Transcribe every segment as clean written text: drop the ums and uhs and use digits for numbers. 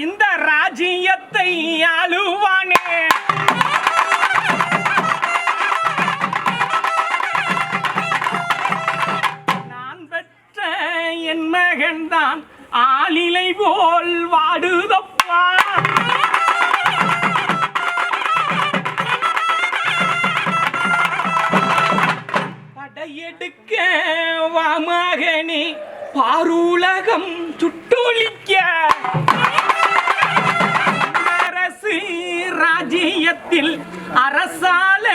இந்த ராஜ்யத்தை ஆளுவானே. நான் பெற்ற என் மகன்தான் ஆளிலை போல் வாடுதப்பா. படையெடுக்க வா மகனே, பாருலகம் சுட்டொழிக்க. அரசு ராஜ்யத்தில் அரசால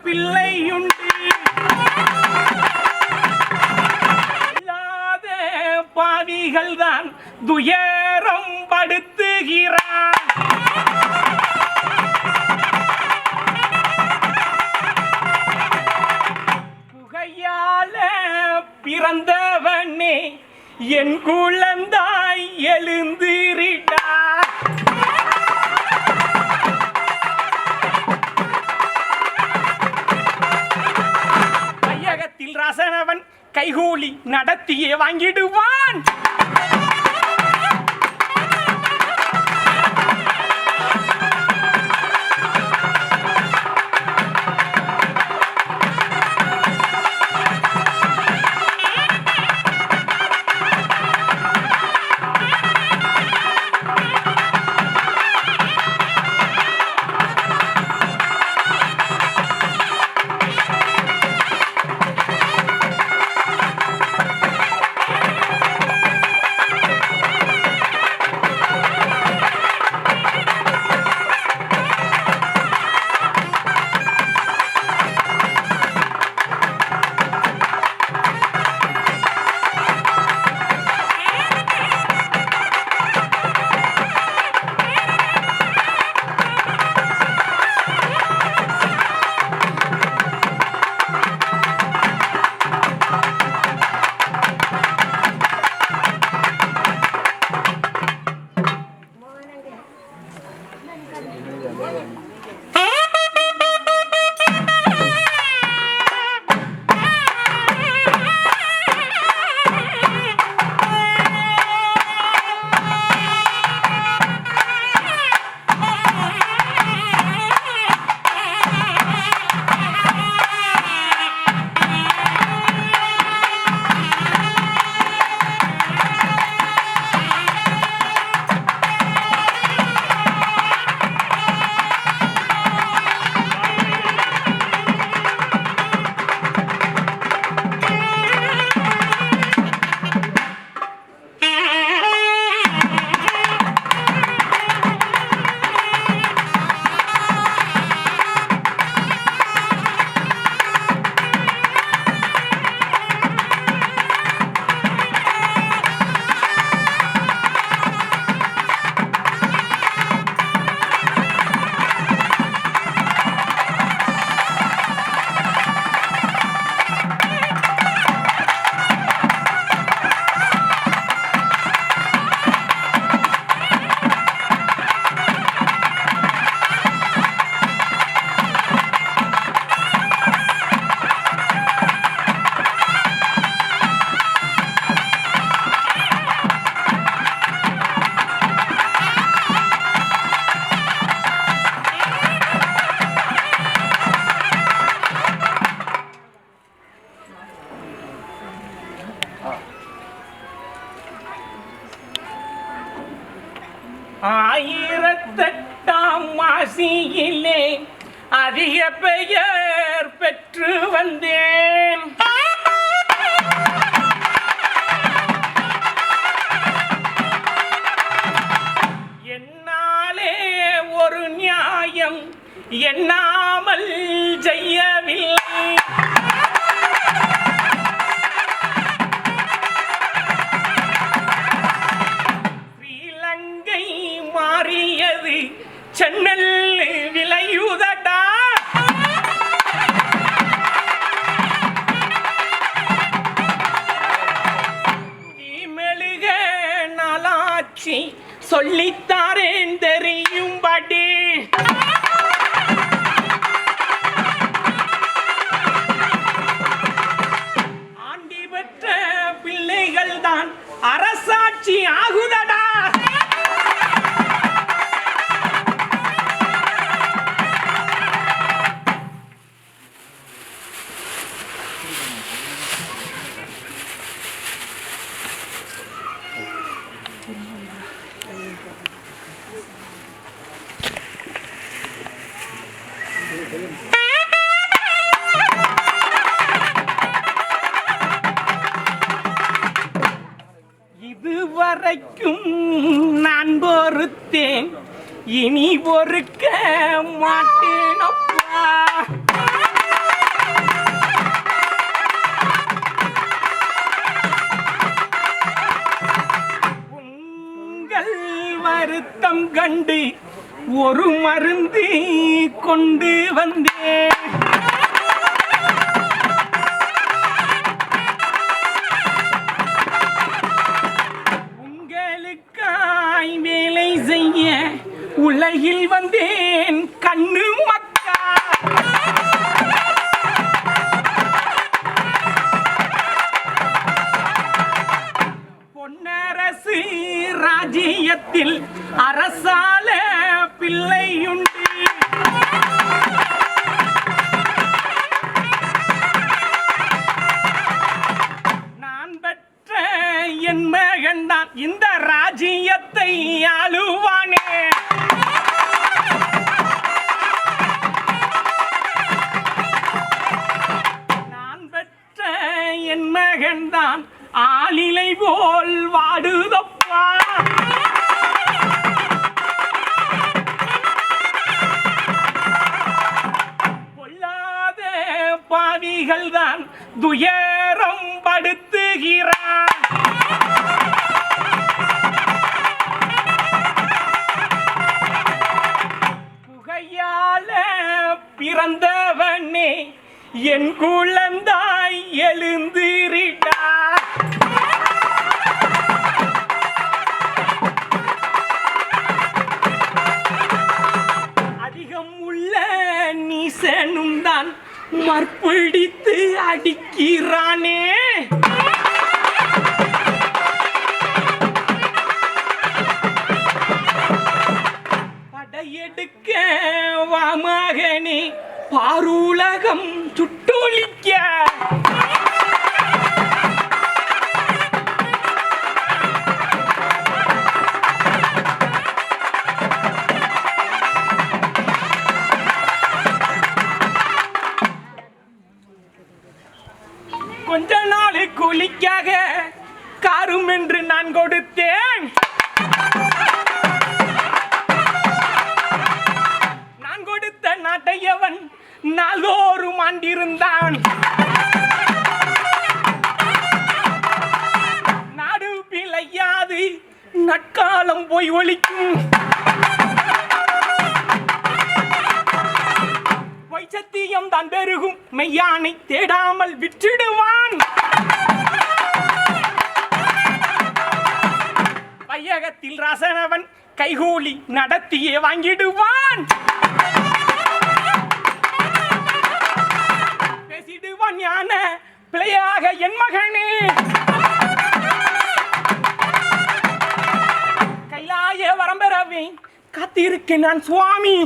பிள்ளையுண்டு. இல்லாத பாவிகள் தான் துயரம் படுத்துகிறான். புகையால பிறந்தவனே என் குழந்தாய் எழுந்திரிடா. கையகத்தில் ராசனவன் கைகூலி நடத்தியே வாங்கிடுவான். ஆயிரத்தெட்டாம் மாசியிலே அதிக பெயர் பெற்று வந்தேன். என்னாலே ஒரு நியாயம் எண்ணாமல் செய்யவில்லை. ஸ்ரீலங்கை மாறியது சென்னல் விளையுதடா. மெழுக நலாட்சி சொல்லித்தாரேன் தெரியும்படி. ஆண்டி பெற்ற பிள்ளைகள் தான் அரசாட்சி ஆகுதடா. வரைக்கும் நான் பொறுத்தேன், இனி பொறுக்க மாட்டேனப்பா. உங்கள் வருத்தம் கண்டு ஒரு மருந்து கொண்டு வந்தேன். உங்களுக்காய் வேலை செய்ய உலகில் வந்தேன் கண்ணு மக்கா. பொன்னரசு ராஜ்யத்தில் அரசால பிள்ளையுண்டு. நான் பெற்ற என் மகன்தான் இந்த ராஜ்யத்தை ஆளுவானே. நான் பெற்ற என் மகன்தான் ஆளிலை போல் வாடுதப்பா. பொல்லாத பாவிகள் தான் துயரம் படுத்துகிறான். புகையால பிறந்தவனே என் குழந்தாய் எழுந்திரிடா. அதிகம் உள்ள நீசனும் தான் மற்பிடித்து அடிக்கிறானே. படையெடுக்க வா மகனே, பாருலகம் சுட்டொழிக்க. கொஞ்ச நாள் கூலிக்காக காரும் என்று நான் கொடுத்தேன். நான் கொடுத்த நாட்டையவன் நாள்தோறும் ஆண்டிருந்தான். நாடு பிழையாது நட்காலம் போய் ஒழிக்கும். சத்தியம் தான் பெருகும், மெய்யானை தேடாமல் விற்றிடுவான். வையகத்தில் ராசனவன் கைகூலி நடத்தியே வாங்கிடுவான். பேசிடுவான் ஞான பிழையாக என் மகனே. கைலாய வரம்பெறவே காத்திருக்கேன் நான் சுவாமி.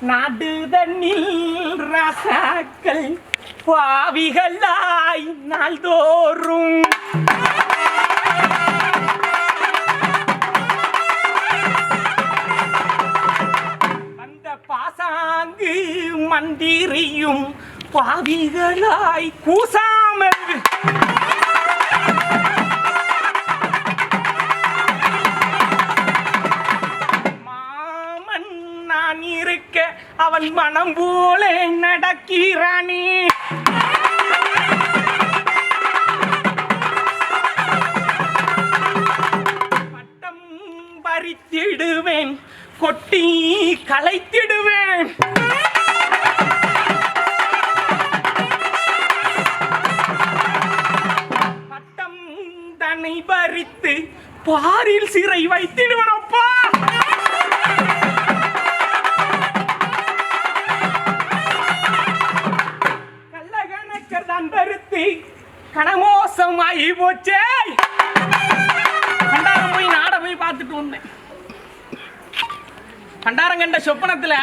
நாடு தண்ணில் ராசாக்கள் பாவிகளாய் நாள்தோறும் அந்த பாசாங்கு மந்திரியும் பாவிகளாய் கூசாமல் மாமன் நான் இருக்க அவன் மனம் போல நடக்கிறானே. பட்டம் பறித்திடுவேன், கொட்டி களைத்திடுவேன். பட்டம் தன்னை பறித்து பாரில் சிறை வைத்திடுவேன். அப்பா கள்ளகணக்கர் தான் பருத்தி கணமோசம் ஆகி போச்சே. கண்டாரம் போய் நாட போய் பார்த்துட்டு வந்தேன். கண்டாரம் கண்ட சொப்பனத்தில்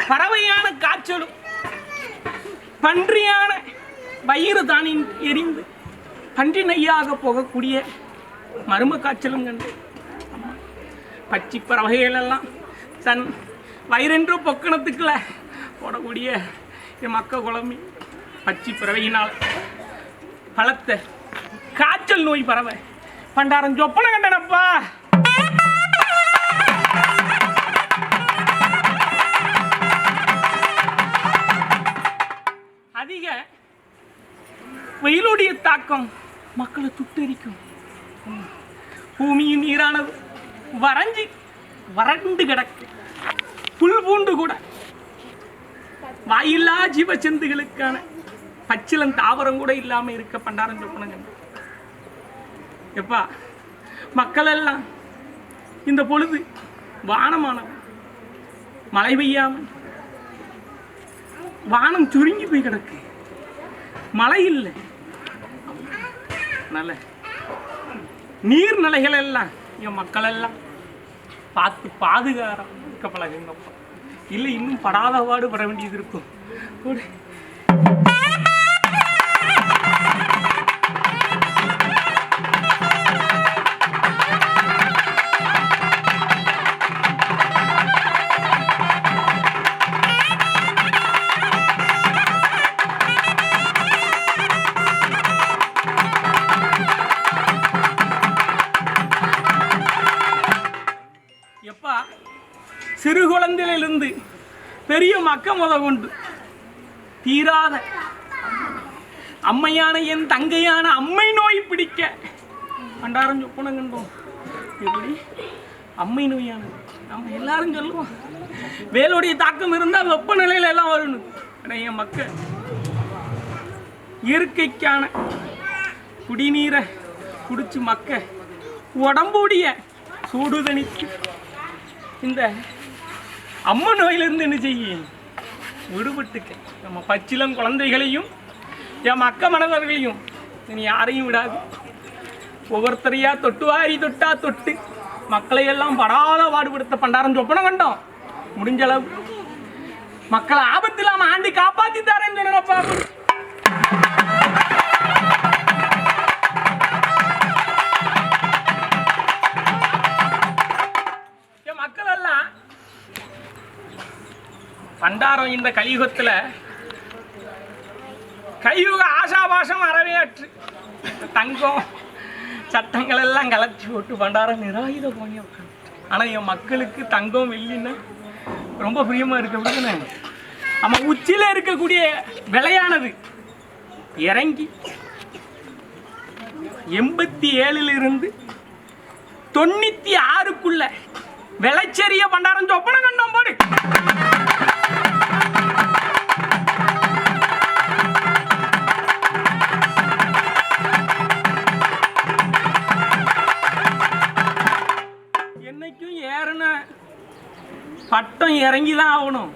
பறவையான காய்ச்சலும் பன்றியான வயிறு தானின் எரிந்து பன்றி நெய்யாக போகக்கூடிய மரும காய்ச்சலும் கண்டு பச்சி பறவைகளெல்லாம் தன் வயிறென்று பொக்கணத்துக்குள்ள போடக்கூடிய என் மக்க குழம்பி பச்சி பறவையினால் பலத்த காய்ச்சல் நோய் பறவை பண்டாரம் சொப்பனை கண்டனப்பா. அதிக வெயிலுடைய தாக்கம் மக்களை துட்டரிக்கும். பூமியின் நீரானது வறண்டு கிடக்கு. புல் பூண்டு கூட வாயில்லா ஜீவச்சந்துகளுக்கான பச்சிலன் தாவரம் கூட இல்லாம இருக்க பண்டாரம் சொப்பனங்க. எப்பா மக்கள் எல்லாம் இந்த பொழுது வானமானவன் மழை பெய்யாமல் வானம் சுருங்கி போய் கிடக்கு. மழை இல்லை. நல்ல நீர்நிலைகள் எல்லாம் என் மக்கள் எல்லாம் பார்த்து பாதுகாரம் இருக்க பழகுங்கப்பா. இல்லை இன்னும் படாத பாடு பட வேண்டியது இருக்கும். எப்பா சிறு குழந்தையிலிருந்து பெரிய மக்க முத கொண்டு தீராத அம்மையான என் தங்கையான அம்மை நோய் பிடிக்க பண்டாரம் சொப்பனம் கண்டோம். எப்படி அம்மை நோயானது நம்ம எல்லாரும் சொல்லுவோம். வேலுடைய தாக்கம் இருந்தால் வெப்பநிலையில எல்லாம் வரணும். என் மக்க இயற்கைக்கான குடிநீரை குடிச்சு மக்க உடம்புடைய சூடு தணித்து இந்த அம்மா நோயிலிருந்து என்ன செய்ய விடுபட்டுக்க. நம்ம பச்சிலம் குழந்தைகளையும் என் மக்க மனவர்களையும் நீ யாரையும் விடாது. ஒவ்வொருத்தரையா தொட்டுவாரி தொட்டா தொட்டு மக்களை எல்லாம் படாத பாடுபடுத்த பண்டாரம் சொப்பனம் கண்டோம். முடிஞ்ச அளவு மக்களை ஆபத்து இல்லாம ஆண்டி காப்பாத்தி தரேன்னு சொன்னப்பா. மக்கள் எல்லாம் பண்டாரம் இந்த கலியுகத்துல கலியுக ஆசாபாசம் அறவையாற்று தங்கம் சட்டங்கள் எல்லாம் கலச்சி போட்டு பண்டாரம் நிராயுத போங்க. ஆனா என் மக்களுக்கு தங்கம் வெள்ளின்னு ரொம்ப பிரியமா இருக்கு. நம்ம உச்சியில இருக்கக்கூடிய விலையானது இறங்கி 87 96க்குள்ள விளைச்செறிய பண்டாரம் சொப்பனம் கண்டோம் போடு. என்னைக்கும் ஏறின பட்டம் இறங்கிதான் ஆகணும்.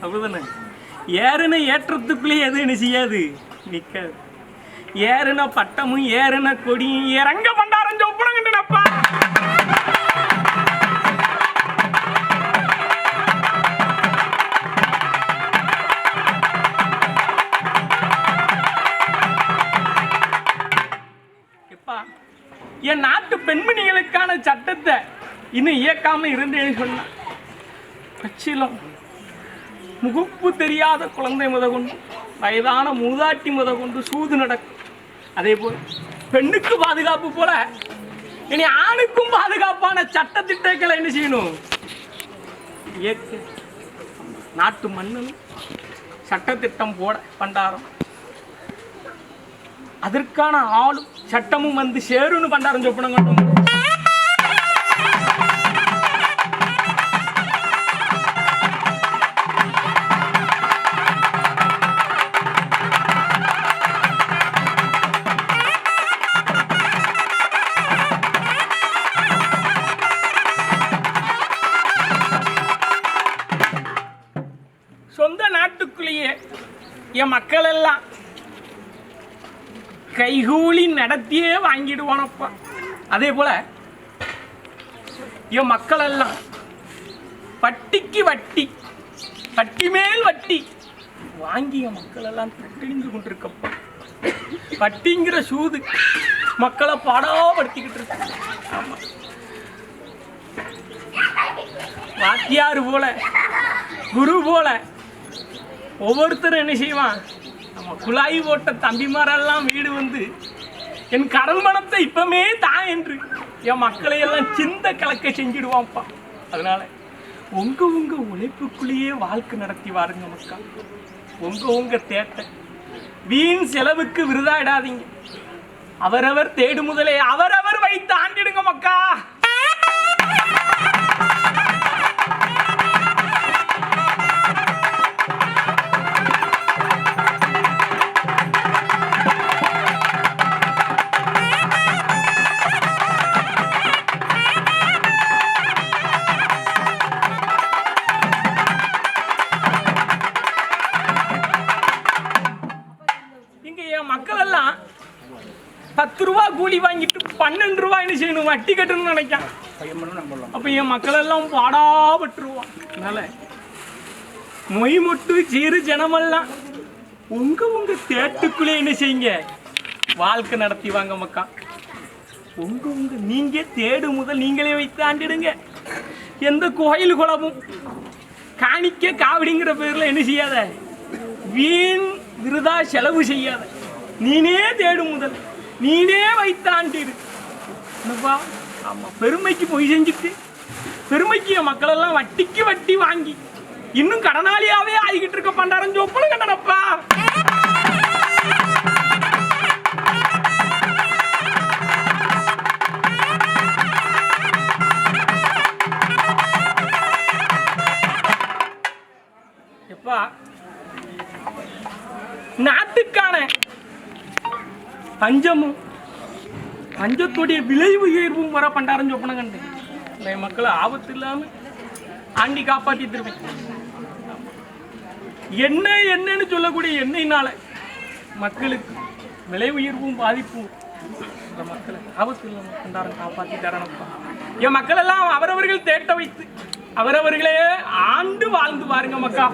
அப்படிதானே ஏறின ஏற்றத்துக்குள்ளே எது என்ன செய்யாது நிற்காது. ஏறின பட்டமும் ஏறின கொடியும் இறங்க பண்டாரம் சொப்பனம் கண்டனப்பா. இன்னும் இயக்காம இருந்தேன்னு சொன்னா பச்சிலம் முகப்பு தெரியாத குழந்தை கொண்டு வயதான மூதாட்டி கொண்டு சூது நடக்கும். அதே போல் பெண்ணுக்கு பாதுகாப்பு போல இனி ஆணுக்கும் பாதுகாப்பான சட்டத்திட்டங்களை என்ன செய்யணும்? இயற்கை நாட்டு மண்ணில் சட்டத்திட்டம் போட பண்டாரம், அதற்கான ஆளும் சட்டமும் வந்து சேருன்னு பண்டாரம் சொப்பனம் கொண்டு சொந்த நாட்டுக்குள்ளேயே என் மக்கள் எல்லாம் கைகூலி நடத்தியே வாங்கிடுவானப்பா. அதே போல என் மக்கள் எல்லாம் வட்டிக்கு வட்டி, வட்டி மேல் வட்டி வாங்கி என் மக்கள் எல்லாம் தட்டிழிந்து கொண்டிருக்கப்பா. வட்டிங்கிற சூது மக்களை பாடப்படுத்திக்கிட்டு இருக்கு. ஆமா, வாத்தியார் போல குரு போல ஒவ்வொருத்தரும் என்ன செய்வான்? நம்ம குழாய் போட்ட தம்பிமாரெல்லாம் வீடு வந்து என் கடன் பணத்தை இப்பமே தான் என்று என் மக்களை எல்லாம் சிந்த கலக்க செஞ்சிடுவான்ப்பா. அதனால உங்க உழைப்புக்குள்ளேயே வாழ்க்கை நடத்தி வாருங்க மக்கா. உங்க தேட்டை வீண் செலவுக்கு விருதாயிடாதீங்க. அவரவர் தேடு முதலே அவரவர் வைத்து ஆண்டிடுங்க மக்கா. மக்கள் எல்லாம் 10 ரூபா கூலி வாங்கிட்டு 12 ரூபாய் என்ன செய்யணும்? வட்டி கட்டணும்னு நினைக்கான். அப்ப என் மக்கள் எல்லாம் பாடாபட்டுருவான். அதனால மொய் மொட்டு சீறு ஜனமெல்லாம் உங்க தேட்டுக்குள்ளே என்ன செய்யுங்க? வாழ்க்கை நடத்தி வாங்க மக்கா. உங்க நீங்க தேடு முதல் நீங்களே வைத்து ஆண்டிடுங்க. எந்த கோயில் குளமும் காணிக்க காவடிங்கிற பேர்ல என்ன செய்யாத, வீண் விருதா செலவு செய்யாத. நீனே தேடு முதல் நீனே வைத்தாண்டிரு. ஆமா, பெருமைக்கு பொய் செஞ்சுட்டு பெருமைக்கு மக்கள் எல்லாம் வட்டிக்கு வட்டி வாங்கி இன்னும் கடனாளியாவே ஆகிக்கிட்டு இருக்க பண்டாரம் சொப்பனு கண்டனப்பா. எப்பா நாட்டுக்கான பஞ்சமும் பஞ்சத்துடைய விலை உயர்வும் வர பண்டாரம் சொப்பனம் கண்டேன். என் மக்களை ஆபத்து இல்லாம ஆண்டி காப்பாற்றிட்டு இருப்பேன். என்னன்னு சொல்லக்கூடிய எண்ணெயினால மக்களுக்கு விலை உயர்வும் பாதிப்பும் மக்களை ஆபத்து இல்லாம பண்டாரம் காப்பாற்றி தரணும்ப்பா. என் மக்கள் எல்லாம் அவரவர்கள் தேட்ட வைத்து அவரவர்களே ஆண்டு வாழ்ந்து பாருங்க மக்கா.